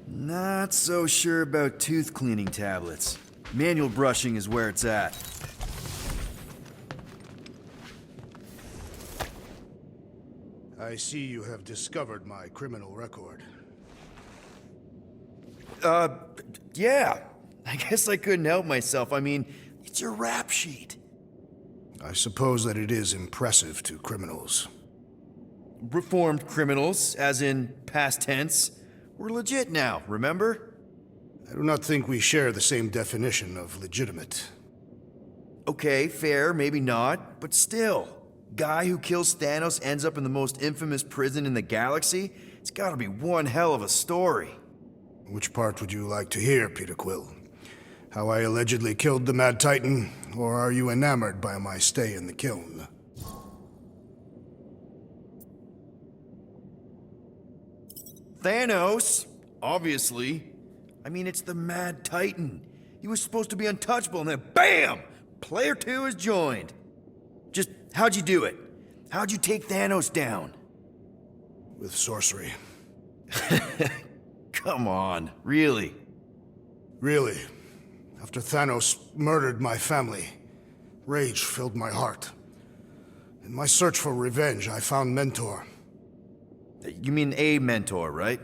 Not so sure about tooth cleaning tablets. Manual brushing is where it's at. I see you have discovered my criminal record. Yeah. I guess I couldn't help myself. I mean, it's your rap sheet. I suppose that it is impressive to criminals. Reformed criminals, as in past tense. We're legit now, remember? I do not think we share the same definition of legitimate. Okay, fair, maybe not, but still. Guy who kills Thanos ends up in the most infamous prison in the galaxy? It's gotta be one hell of a story. Which part would you like to hear, Peter Quill? How I allegedly killed the Mad Titan, or are you enamored by my stay in the kiln? Thanos, obviously. I mean, it's the Mad Titan. He was supposed to be untouchable, and then BAM! Player 2 has joined. Just, how'd you do it? How'd you take Thanos down? With sorcery. Come on, really? Really. After Thanos murdered my family, rage filled my heart. In my search for revenge, I found Mentor. You mean a mentor, right?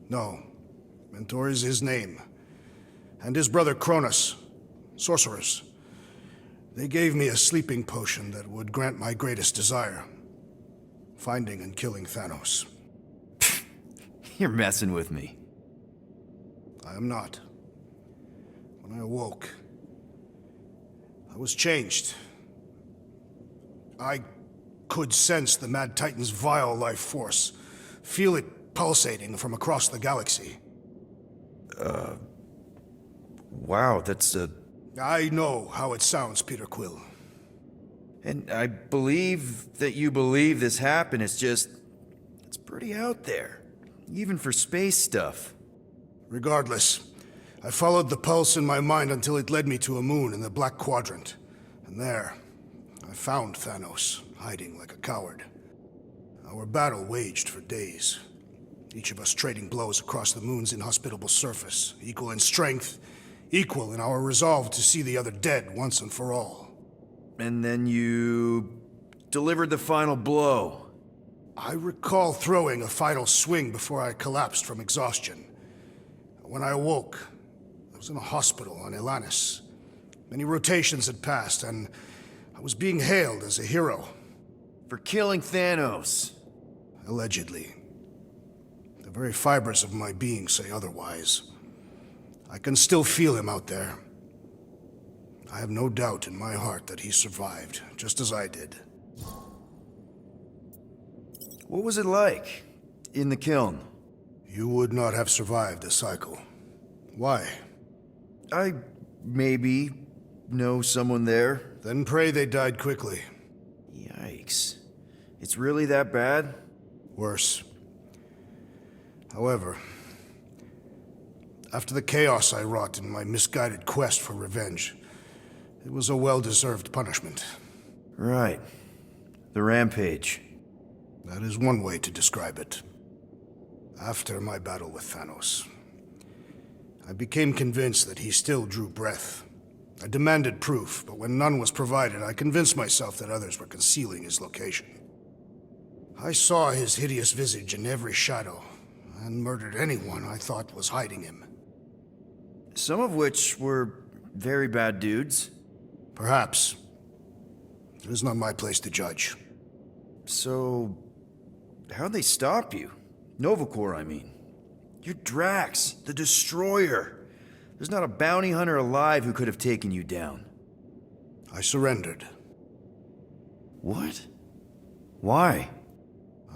No. Mentor is his name. And his brother Cronus, sorcerers. They gave me a sleeping potion that would grant my greatest desire. Finding and killing Thanos. You're messing with me. I am not. When I awoke, I was changed. I could sense the Mad Titan's vile life force, feel it pulsating from across the galaxy. Wow, that's I know how it sounds, Peter Quill. And I believe that you believe this happened. It's just, it's pretty out there. Even for space stuff. Regardless, I followed the pulse in my mind until it led me to a moon in the Black Quadrant. And there, I found Thanos, hiding like a coward. Our battle waged for days. Each of us trading blows across the moon's inhospitable surface, equal in strength, equal in our resolve to see the other dead once and for all. And then you delivered the final blow. I recall throwing a final swing before I collapsed from exhaustion. When I awoke, I was in a hospital on Elanis. Many rotations had passed, and I was being hailed as a hero. For killing Thanos. Allegedly. The very fibers of my being say otherwise. I can still feel him out there. I have no doubt in my heart that he survived, just as I did. What was it like in the kiln? You would not have survived the cycle. Why? I maybe know someone there. Then pray they died quickly. Yikes. It's really that bad? Worse. However, after the chaos I wrought in my misguided quest for revenge, it was a well-deserved punishment. Right. The rampage. That is one way to describe it. After my battle with Thanos, I became convinced that he still drew breath. I demanded proof, but when none was provided, I convinced myself that others were concealing his location. I saw his hideous visage in every shadow, and murdered anyone I thought was hiding him. Some of which were very bad dudes. Perhaps. It is not my place to judge. So, how'd they stop you? Nova Corps, I mean. You're Drax, the Destroyer. There's not a bounty hunter alive who could have taken you down. I surrendered. What? Why?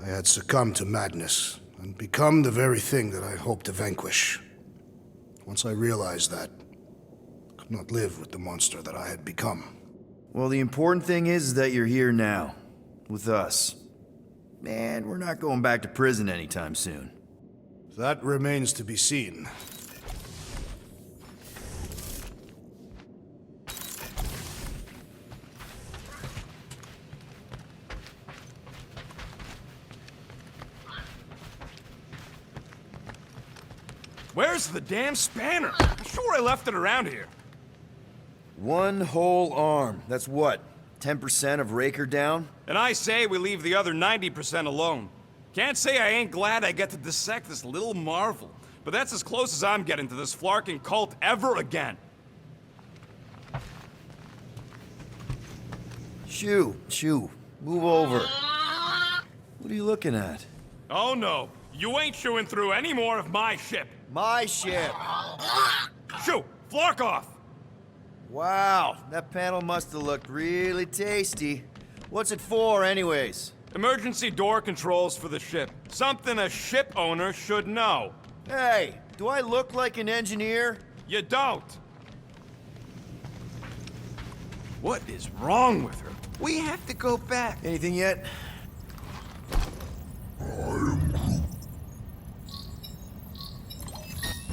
I had succumbed to madness, and become the very thing that I hoped to vanquish. Once I realized that, I could not live with the monster that I had become. Well, the important thing is that you're here now, with us. Man, we're not going back to prison anytime soon. That remains to be seen. Where's the damn spanner? I'm sure I left it around here. One whole arm. That's what? 10% of Raker down? And I say we leave the other 90% alone. Can't say I ain't glad I get to dissect this little marvel, but that's as close as I'm getting to this flarking cult ever again. Shoo. Move over. What are you looking at? Oh no, you ain't chewing through any more of my ship. My ship. Shoo, flark off! Wow, that panel must have looked really tasty. What's it for, anyways? Emergency door controls for the ship. Something a ship owner should know. Hey, do I look like an engineer? You don't. What is wrong with her? We have to go back. Anything yet?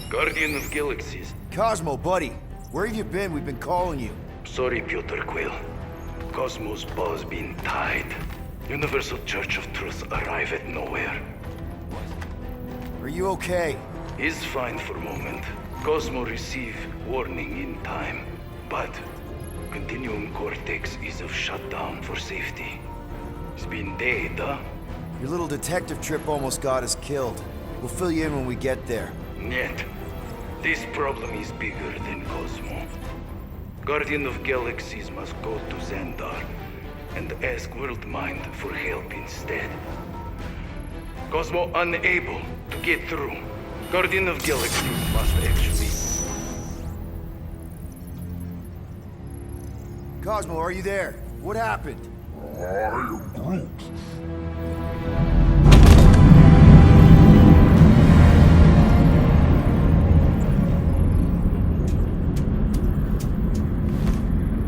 Guardian of Galaxies. Cosmo, buddy, where have you been? We've been calling you. Sorry, Piotr Quill. Cosmos ball's been tied. Universal Church of Truth arrive at nowhere. Are you okay? He's fine for moment. Cosmo receive warning in time. But Continuum Cortex is of shutdown for safety. It's been dead, huh? Your little detective trip almost got us killed. We'll fill you in when we get there. Yet, this problem is bigger than Cosmo. Guardian of Galaxies must go to Xandar and ask Worldmind for help instead. Cosmo unable to get through. Guardian of Galaxies must actually... Cosmo, are you there? What happened?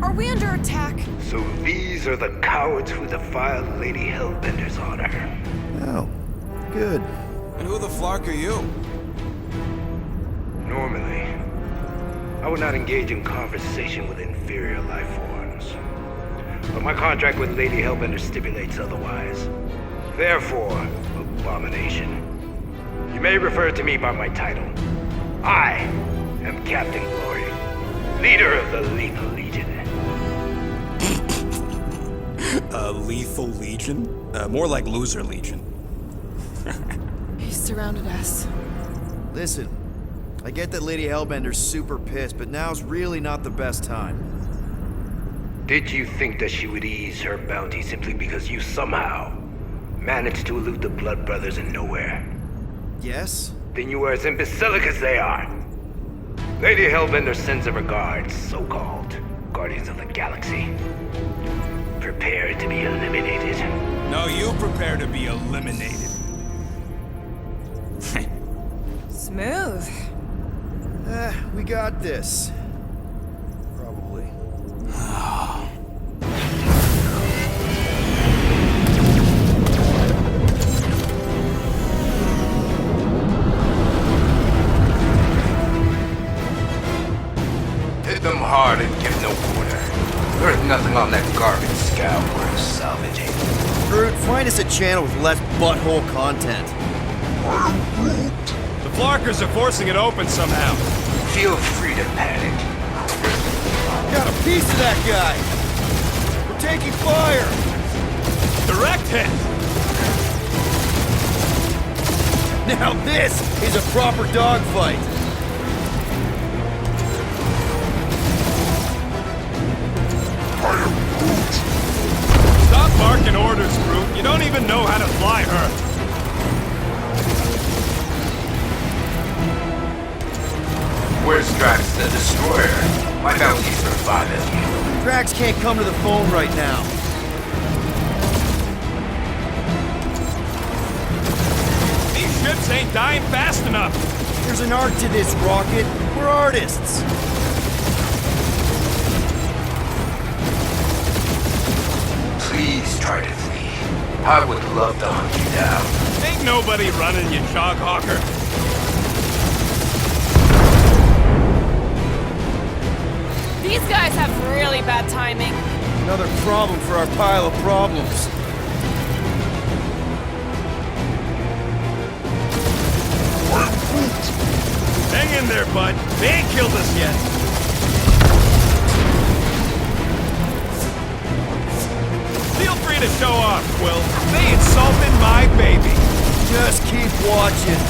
Are we under attack? So these are the cowards who defiled Lady Hellbender's honor. Oh, good. And who the flark are you? Normally, I would not engage in conversation with inferior life forms. But my contract with Lady Hellbender stipulates otherwise. Therefore, abomination. You may refer to me by my title. I am Captain Glory, leader of the Lethal Legion. Lethal Legion? More like Loser Legion. He surrounded us. Listen, I get that Lady Hellbender's super pissed, but now's really not the best time. Did you think that she would ease her bounty simply because you somehow managed to elude the Blood Brothers in nowhere? Yes? Then you were as imbecilic as they are. Lady Hellbender sends her regards, so-called Guardians of the Galaxy. Prepare to be eliminated. No, you prepare to be eliminated. Smooth. We got this. Probably. Hit them hard and give no quarter. There's nothing on that garbage scow worth salvaging. Groot, find us a channel with less butthole content. The flarkers are forcing it open somehow. Feel free to panic. Got a piece of that guy! We're taking fire! Direct hit! Now this is a proper dogfight! Stop barking orders, Groot. You don't even know how to fly her. Where's Drax the Destroyer? My bounty surviveth you. Drax can't come to the phone right now. These ships ain't dying fast enough. There's an art to this, Rocket. We're artists. Please try to flee. I would love to hunt you down. Ain't nobody running, you Choghawker. These guys have really bad timing. Another problem for our pile of problems. Hang in there, bud. They ain't killed us yet. Feel free to show off, Quill. They insulted my baby. Just keep watching.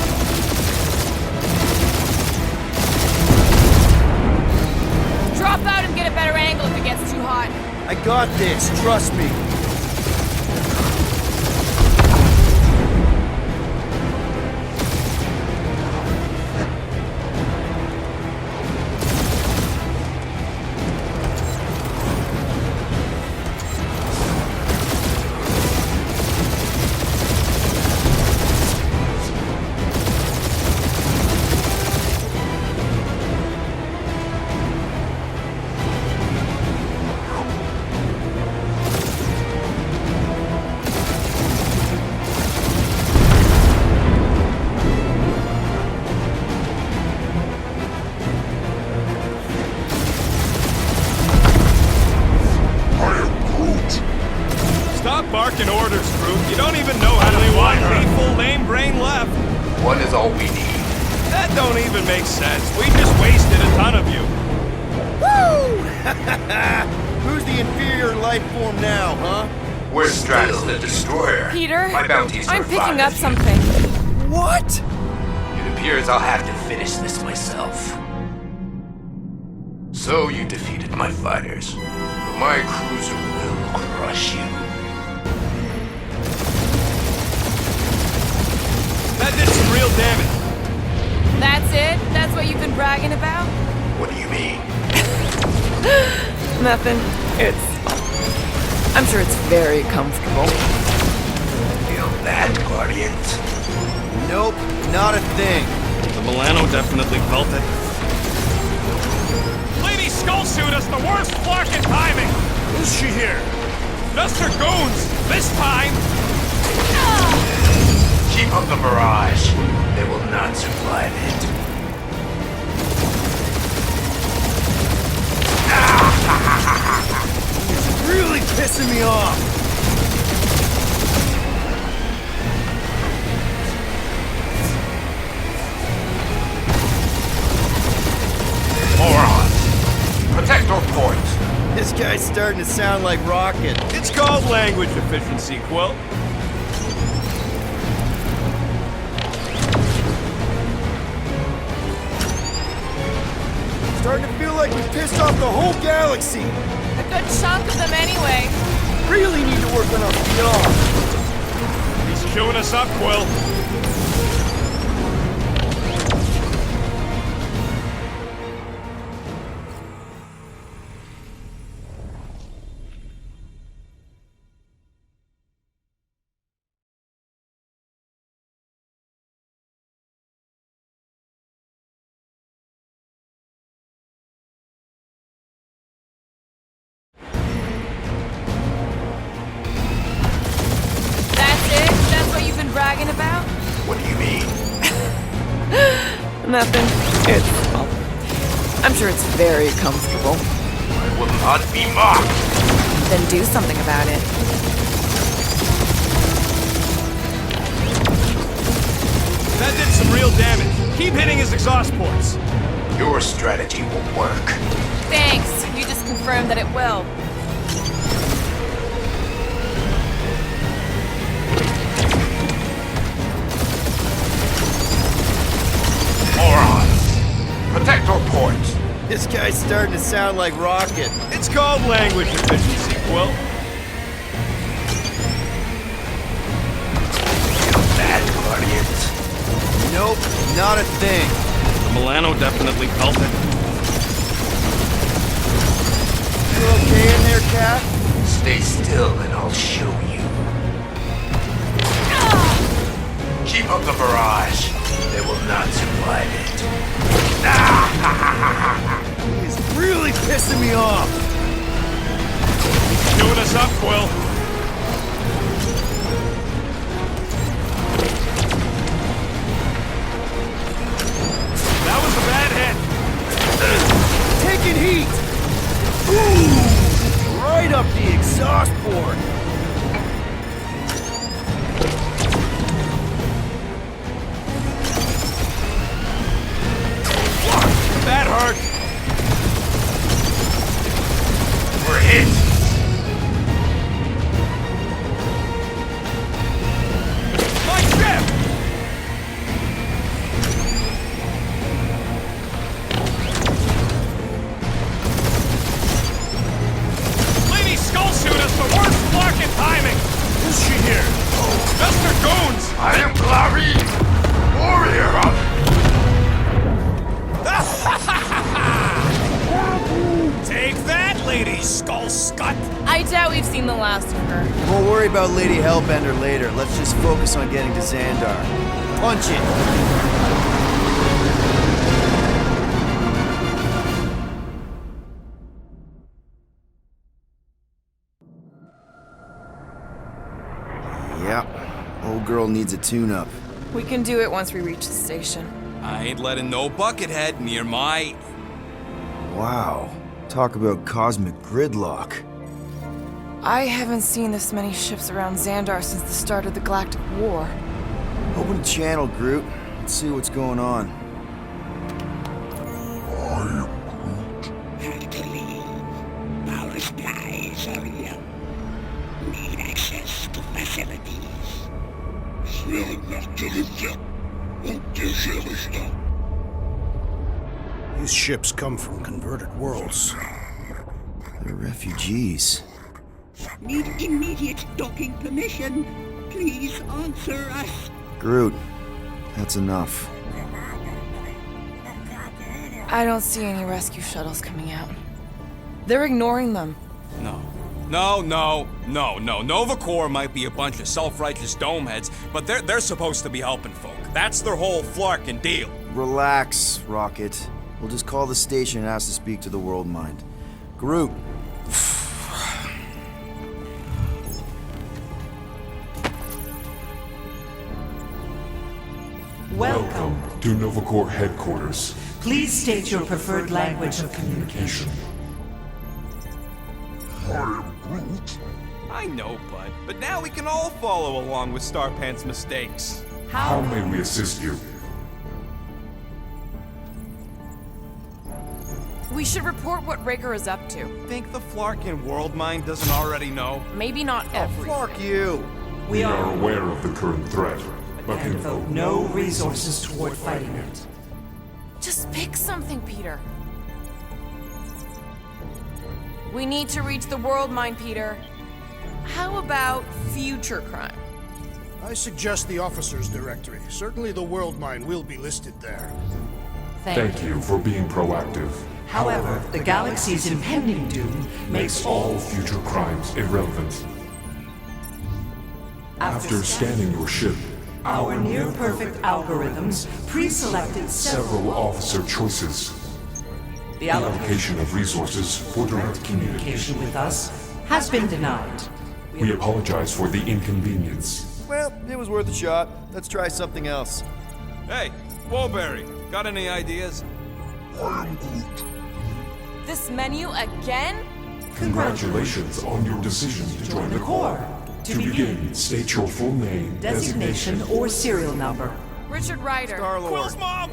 Drop out and get a better angle if it gets too hot. I got this, trust me. Barking orders, Groot. You don't even know how to do one lethal lame brain left. One is all we need. That don't even make sense. We just wasted a ton of you. Woo! Who's the inferior life form now, huh? We're Drax the Destroyer. Peter, My bounties are I'm picking up fine. something. What? It appears I'll have to finish this myself. So you defeated my fighters, but my cruiser will crush you. That did some real damage. That's it? That's what you've been bragging about? What do you mean? Nothing. I'm sure it's very comfortable. Feel that, Guardians? Nope, not a thing. The Milano definitely felt it. Lady Skullsuit has the worst flarkin' timing! Who's she here? Just her goons! This time! Keep up the barrage. They will not survive it. It's really pissing me off. Morons! Protect our points. This guy's starting to sound like Rocket. It's called language efficiency, Quill. Starting to feel like we pissed off the whole galaxy. A good chunk of them anyway. Really need to work on our PR. He's chewing us up, Quill. Bragging about? What do you mean? Nothing. I'm sure it's very comfortable. I will not be mocked. Then do something about it. That did some real damage. Keep hitting his exhaust ports. Your strategy will work. Thanks. You just confirmed that it will. Morons! Protect our points. This guy's starting to sound like Rocket. It's called language efficiency, Quill. Feel that, Guardians? Nope, not a thing. The Milano definitely felt it. You okay in there, Cap? Stay still and I'll show you. Keep up the barrage. They will not survive it. He's really pissing me off. He's chewing us up, Quill. That was a bad hit. Taking heat. Ooh, right up the exhaust port. I am Glavi, warrior of... Take that, Lady Skull Scut! I doubt we've seen the last of her. We'll worry about Lady Hellbender later. Let's just focus on getting to Xandar. Punch it! Yep. Old girl needs a tune-up. We can do it once we reach the station. I ain't letting no buckethead near my... Wow. Talk about cosmic gridlock. I haven't seen this many ships around Xandar since the start of the Galactic War. Open the channel, Groot. Let's see what's going on. Our supplies are low. Need access to facilities. These ships come from converted worlds. They're refugees. Need immediate docking permission. Please answer us. Groot, that's enough. I don't see any rescue shuttles coming out. They're ignoring them. No. Nova Corps might be a bunch of self-righteous domeheads, but they're supposed to be helping folk. That's their whole flarkin' deal. Relax, Rocket. We'll just call the station and ask to speak to the Worldmind. Groot. Welcome to Nova Corps headquarters. Please state your preferred language of communication. I know, bud, but now we can all follow along with Starpant's mistakes. How may we assist you? We should report what Raker is up to. Think the Flarkin Worldmind doesn't already know? Maybe not every. Fuck you! We are aware of the current threat, but And can devote no resources toward fighting it. Just pick something, Peter. We need to reach the Worldmind, Peter. How about future crime? I suggest the officers' directory. Certainly the Worldmind will be listed there. Thank you for being proactive. However, the galaxy's impending doom makes All future crimes irrelevant. After scanning your ship, our near-perfect algorithms pre-selected several officer choices. The The allocation of resources for direct communication. communication with us has been denied. We apologize for the inconvenience. Well, it was worth a shot. Let's try something else. Hey, Woolberry, got any ideas? This menu again? Congratulations on your decision to join the Corps. To begin, state your full name, Designation or serial number. Richard Ryder. Quill's mom!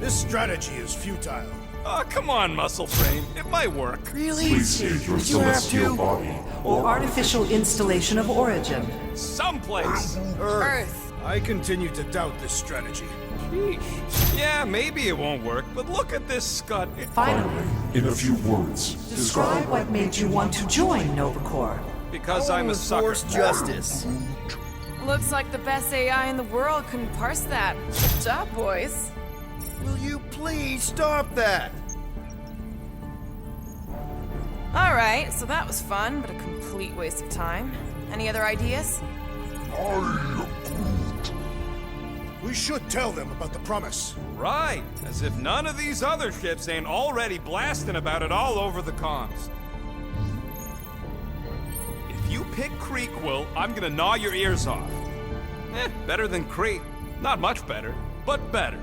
This strategy is futile. Oh, come on, muscle frame. It might work. Please state your celestial body. Or artificial installation of origin. Someplace. Earth. I continue to doubt this strategy. Sheesh. Yeah, maybe it won't work, but look at this scut. Finally, In a few words, describe what made you want to join Nova Corps. Because I'm a sucker. Force justice. Looks like the best AI in the world couldn't parse that. Good job, boys. Will you please stop that? Alright, so that was fun, but a complete waste of time. Any other ideas? We should tell them about the promise. Right, as if none of these other ships ain't already blasting about it all over the comms. If you pick Creekwill, I'm gonna gnaw your ears off. Better than Creek. Not much better, but better.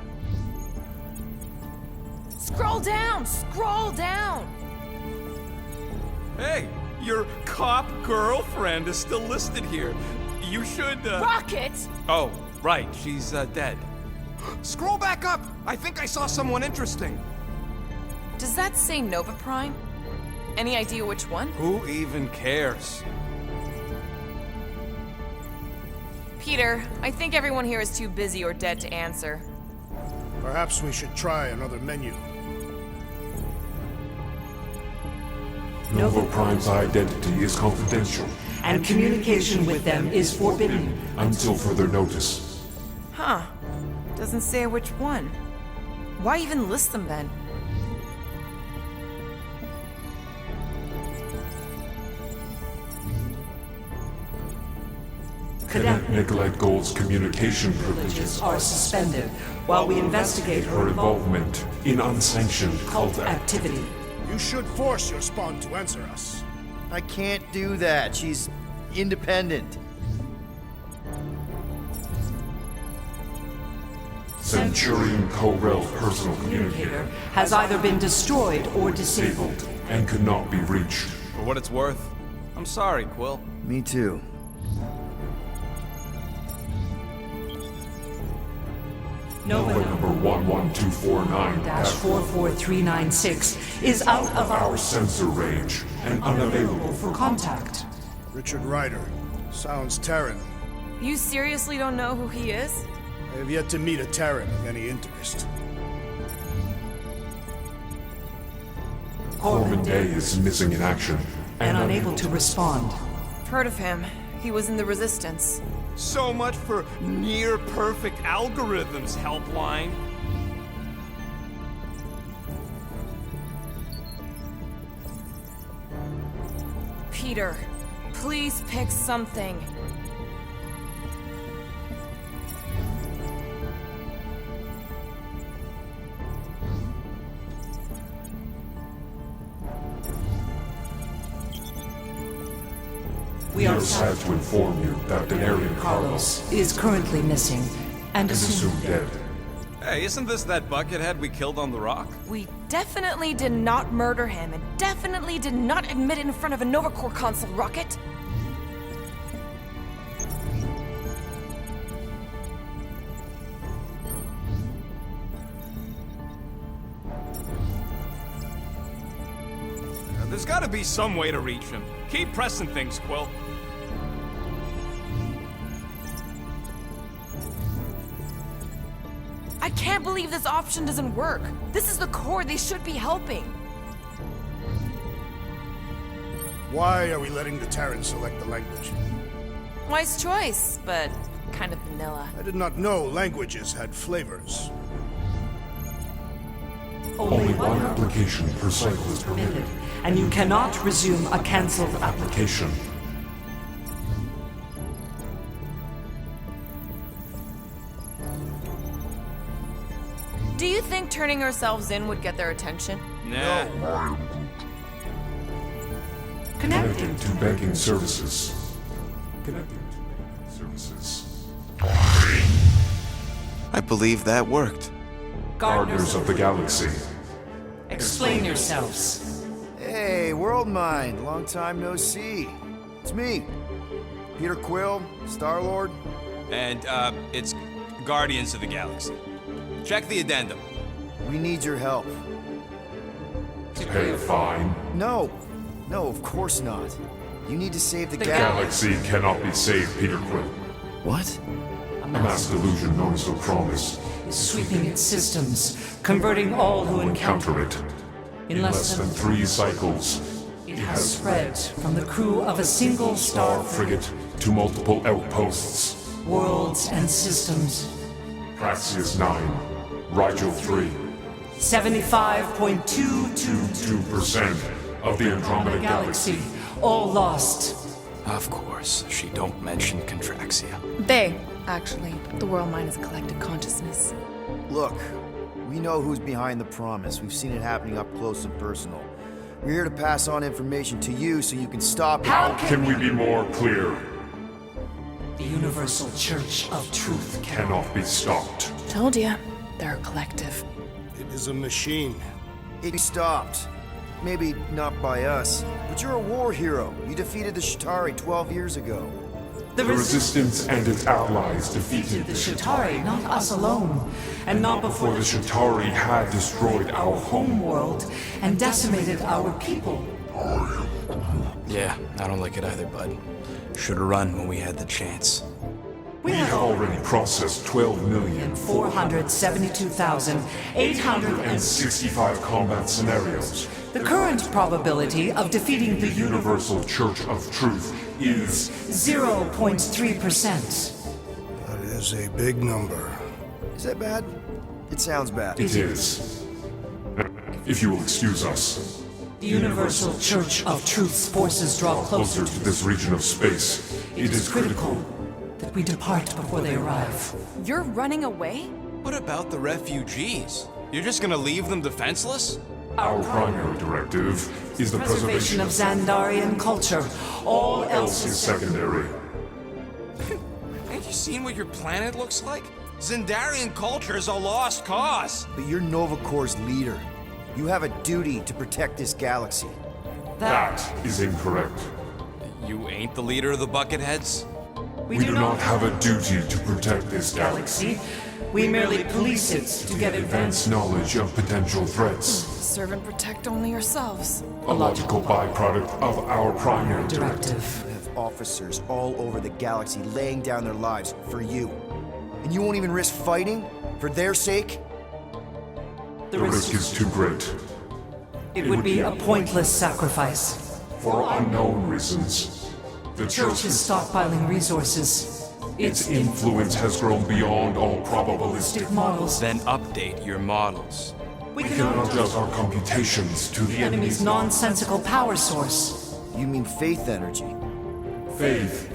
Scroll down! Scroll down! Hey, your cop girlfriend is still listed here. You should, Rocket! Oh, right, she's, dead. Scroll back up! I think I saw someone interesting. Does that say Nova Prime? Any idea which one? Who even cares? Peter, I think everyone here is too busy or dead to answer. Perhaps we should try another menu. Nova Prime's identity is confidential. and communication with them is forbidden. Until further notice. Huh. Doesn't say which one. Why even list them then? Cadet Nicolette Gold's communication privileges Are suspended while we investigate her involvement in unsanctioned cult activity. activity. You should force your spawn to answer us. I can't do that. She's independent. Centurion Co-Rel's personal communicator Has either been destroyed or disabled. disabled and could not be reached. For what it's worth, I'm sorry, Quill. Me too. Nova Number 11249-44396 44396 is out of our sensor range and unavailable for contact. Richard Ryder. Sounds Terran. You seriously don't know who he is? I have yet to meet a Terran of any interest. Corbin Day is missing in action And unable to respond. Heard of him. He was in the Resistance. So much for near-perfect algorithms, Helpline. Peter, please pick something. We are sad to inform you that Denarian Carlos Is currently missing and is assumed assumed dead. Hey, isn't this that buckethead we killed on the rock? We definitely did not murder him and definitely did not admit it in front of a Nova Corps console rocket. There's gotta be some way to reach him. Keep pressing things, Quill. I can't believe this option doesn't work. This is the Corps. They should be helping. Why are we letting the Terran select the language? Wise choice, but kind of vanilla. I did not know languages had flavors. Only one application per cycle is permitted. and you cannot resume a cancelled application. Do you think turning ourselves in would get their attention? Nah. Connecting to banking services. Connecting to banking services. I believe that worked. Gardeners of the Galaxy. Explain yourselves. Hey, Worldmind, long time no see. It's me, Peter Quill, Star-Lord. And, it's Guardians of the Galaxy. Check the addendum. We need your help. Pay a fine. No, of course not. You need to save the Galaxy cannot be saved, Peter Quill. What? A mass delusion known as the Promise Sweeping its systems, converting all who encounter counter it. In less than 3 cycles, it has spread from the crew of a single star frigate to multiple outposts. worlds and systems. Praxius 9, Rigel 3, 75.222% 2% of the Andromeda Galaxy. all lost. Of course, she don't mention Contraxia. They, actually. The Worldmind is a collective consciousness. Look, we know who's behind the Promise. We've seen it happening up close and personal. We're here to pass on information to you so you can stop it. How Can we be more clear? The Universal Church of Truth Cannot be stopped. Told ya. They're a collective. It is a machine. It stopped. Maybe not by us, but you're a war hero. You defeated the Shatari 12 years ago. The Resistance and its allies defeated the Shatari, not us alone, and not before the Shatari had destroyed our home. world and decimated our people. Yeah, I don't like it either, bud. Should've run when we had the chance. We have already processed 472,865 12,472,865 combat scenarios The current probability of defeating the Universal Church of Truth is 0.3%. That is a big number. Is that bad? It sounds bad. It is. If you will excuse us. The Universal Church of Truth's forces draw Closer to this region of space. It is critical that we depart before they arrive. You're running away? What about the refugees? You're just gonna leave them defenseless? Our primary directive is the Preservation of Xandarian culture. All else is secondary. Ain't you seen what your planet looks like? Xandarian culture is a lost cause. But you're Nova Corps' leader. You have a duty to protect this galaxy. That is incorrect. You ain't the leader of the Bucketheads? We do not have a duty to protect this galaxy. We merely police it to get Advanced knowledge of potential threats. Serve and protect only yourselves. A logical byproduct of our primary directive. You have officers all over the galaxy laying down their lives for you. And you won't even risk fighting? For their sake? The risk is too great. It would be a pointless sacrifice. For unknown reasons. The Church is stockpiling resources. Its influence has grown beyond all probabilistic models. Then update your models. We cannot adjust our computations to the enemy's nonsensical power source. You mean faith energy? Faith,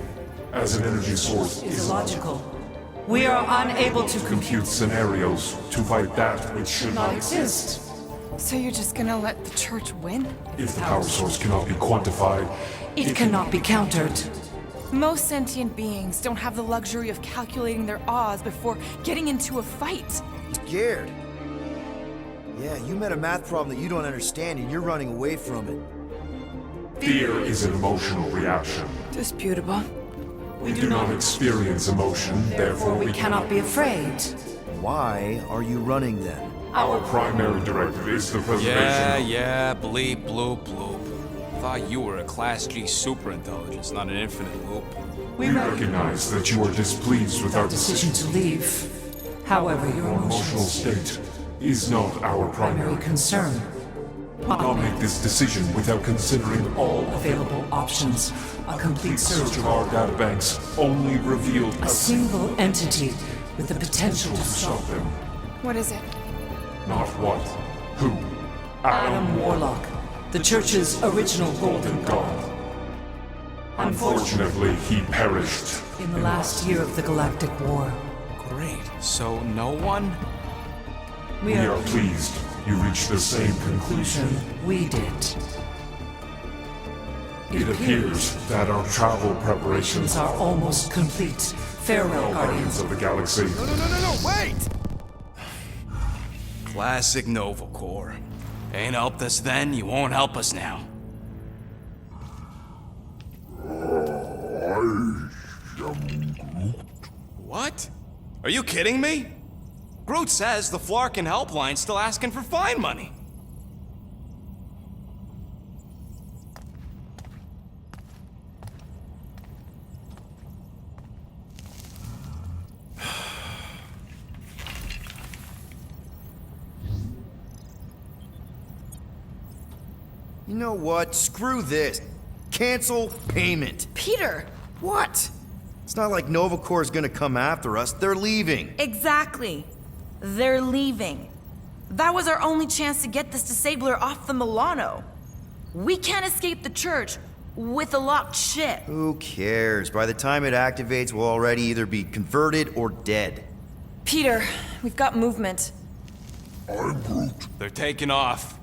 as an energy source, is illogical. We are unable to compute scenarios to fight that which should not exist. So you're just gonna let the church win? If the power source cannot be quantified, it cannot be countered. Most sentient beings don't have the luxury of calculating their odds before getting into a fight. Scared? Yeah, you met a math problem that you don't understand and you're running away from it. Fear is an emotional reaction. Disputable. We do not experience emotion, therefore we cannot be afraid. Why are you running then? Our primary directive is the preservation Yeah, bleep, bloop, bloop. Thought you were a Class G superintelligence, not an infinite loop. We recognize that you are displeased with our decision to leave. However, your emotional state is not our primary concern. We will not make this decision without considering all available options. A complete search of our databanks only revealed a single entity with the potential to stop them. What is it? Not what, who. Adam Warlock, the Church's original Golden God. Unfortunately, he perished in the last year of the Galactic War. Great. So no one? We are pleased you reached the same conclusion we did. It appears that our travel preparations are almost complete. Farewell, Guardians of the Galaxy. No, wait! Classic Nova Corps. Ain't helped us then, you won't help us now. What? Are you kidding me? Groot says the Flarkin helpline's still asking for fine money. You know what? Screw this. Cancel payment. Peter! What? It's not like Nova Corps is gonna come after us. They're leaving. Exactly. They're leaving. That was our only chance to get this disabler off the Milano. We can't escape the church with a locked ship. Who cares? By the time it activates, we'll already either be converted or dead. Peter, we've got movement. I'm Groot. They're taking off.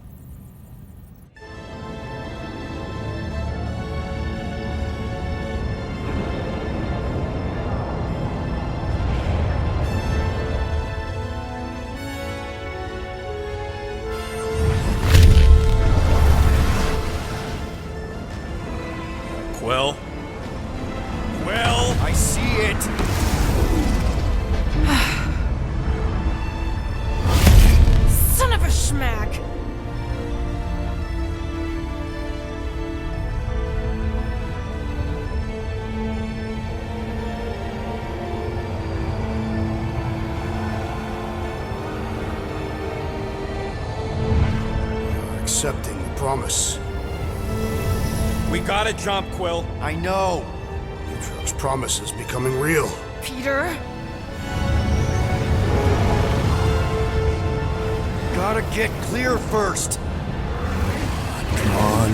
Well, I see it. Son of a schmack! We are accepting the promise. We gotta jump, Quill. I know. Drax's promise is becoming real. Peter? Gotta get clear first. Come on.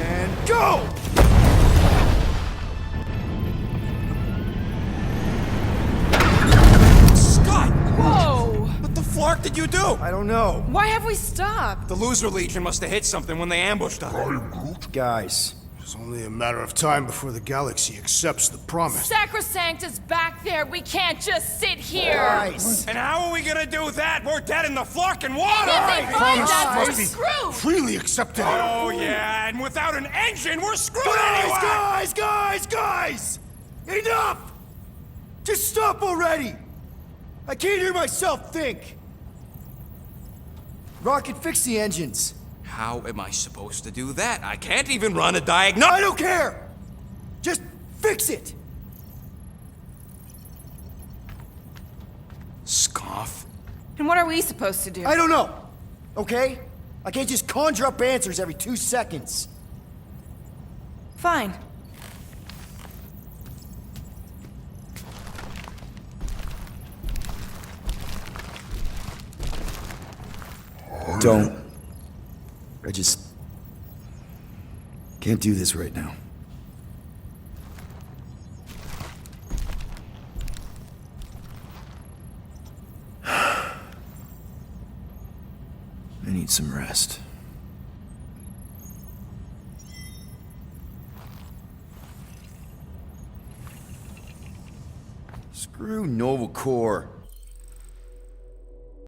And go! Scott! Whoa! What the flark did you do? I don't know. Why have we stopped? The Loser Legion must have hit something when they ambushed us. Guys, It's only a matter of time before the galaxy accepts the promise. Sacrosanct is back there. We can't just sit here. guys. And how are we gonna do that? We're dead in the flarkin' water! If they find Promise us, we're must be screwed. freely accepted. Oh yeah, and without an engine, we're screwed Guys, anyway! guys! Enough! Just stop already! I can't hear myself think. Rocket, fix the engines. How am I supposed to do that? I can't even run a diagnose. I don't care! Just fix it! Scoff. And what are we supposed to do? I don't know, okay? I can't just conjure up answers every 2 seconds. Fine. Don't. I just can't do this right now. I need some rest. Screw Nova Corps.